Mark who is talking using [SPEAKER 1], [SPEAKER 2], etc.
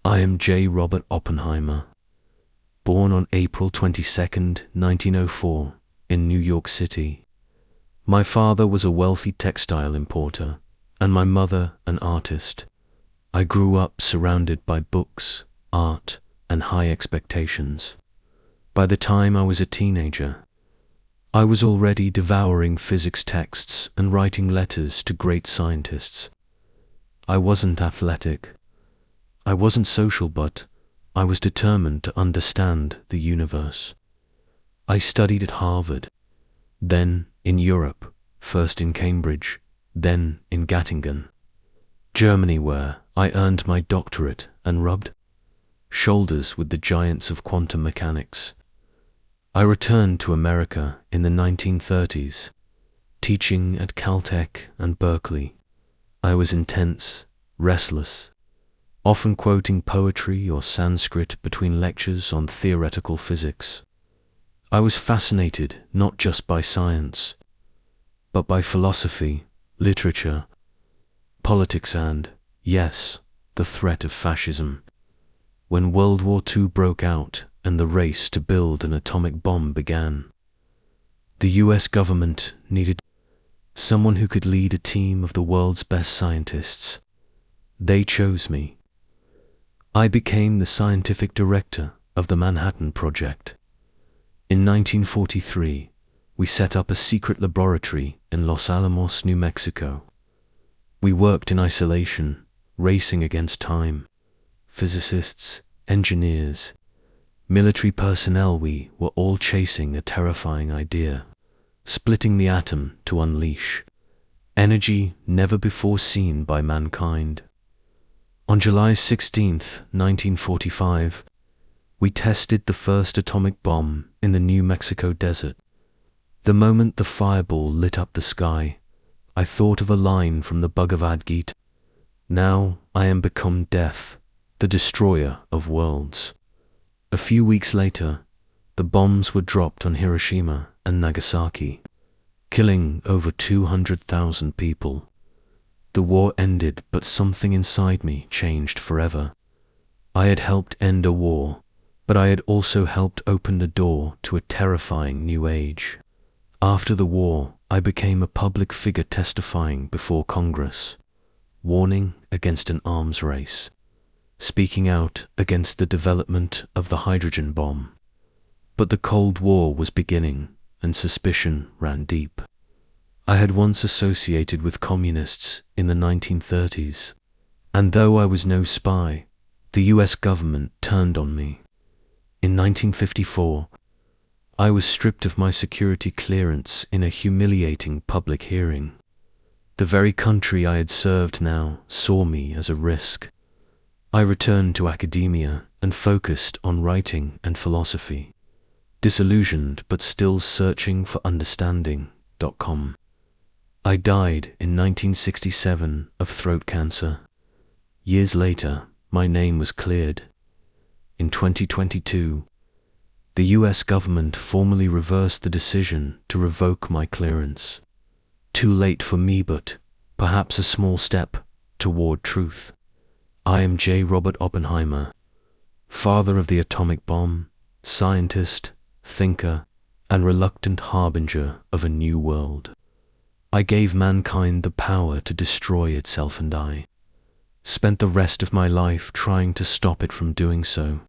[SPEAKER 1] I am J. Robert Oppenheimer, born on April 22, 1904, in New York City. My father was a wealthy textile importer, and my mother an artist. I grew up surrounded by books, art, and high expectations. By the time I was a teenager, I was already devouring physics texts and writing letters to great scientists. I wasn't athletic. I wasn't social, but I was determined to understand the universe. I studied at Harvard, then in Europe, first in Cambridge, then in Göttingen, Germany, where I earned my doctorate and rubbed shoulders with the giants of quantum mechanics. I returned to America in the 1930s, teaching at Caltech and Berkeley. I was intense, restless, often quoting poetry or Sanskrit between lectures on theoretical physics. I was fascinated not just by science, but by philosophy, literature, politics and, yes, the threat of fascism. When World War II broke out and the race to build an atomic bomb began, the US government needed someone who could lead a team of the world's best scientists. They chose me. I became the scientific director of the Manhattan Project. In 1943, we set up a secret laboratory in Los Alamos, New Mexico. We worked in isolation, racing against time. Physicists, engineers, military personnel, we were all chasing a terrifying idea, splitting the atom to unleash energy never before seen by mankind. On July 16, 1945, we tested the first atomic bomb in the New Mexico desert. The moment the fireball lit up the sky, I thought of a line from the Bhagavad Gita: "Now I am become death, the destroyer of worlds." A few weeks later, the bombs were dropped on Hiroshima and Nagasaki, killing over 200,000 people. The war ended, but something inside me changed forever. I had helped end a war, but I had also helped open the door to a terrifying new age. After the war, I became a public figure testifying before Congress, warning against an arms race, speaking out against the development of the hydrogen bomb. But the Cold War was beginning, and suspicion ran deep. I had once associated with communists in the 1930s, and though I was no spy, the US government turned on me. In 1954, I was stripped of my security clearance in a humiliating public hearing. The very country I had served now saw me as a risk. I returned to academia and focused on writing and philosophy, disillusioned but still searching for understanding.com. I died in 1967 of throat cancer. Years later, my name was cleared. In 2022, the US government formally reversed the decision to revoke my clearance. Too late for me, but perhaps a small step toward truth. I am J. Robert Oppenheimer, father of the atomic bomb, scientist, thinker, and reluctant harbinger of a new world. I gave mankind the power to destroy itself, and I spent the rest of my life trying to stop it from doing so.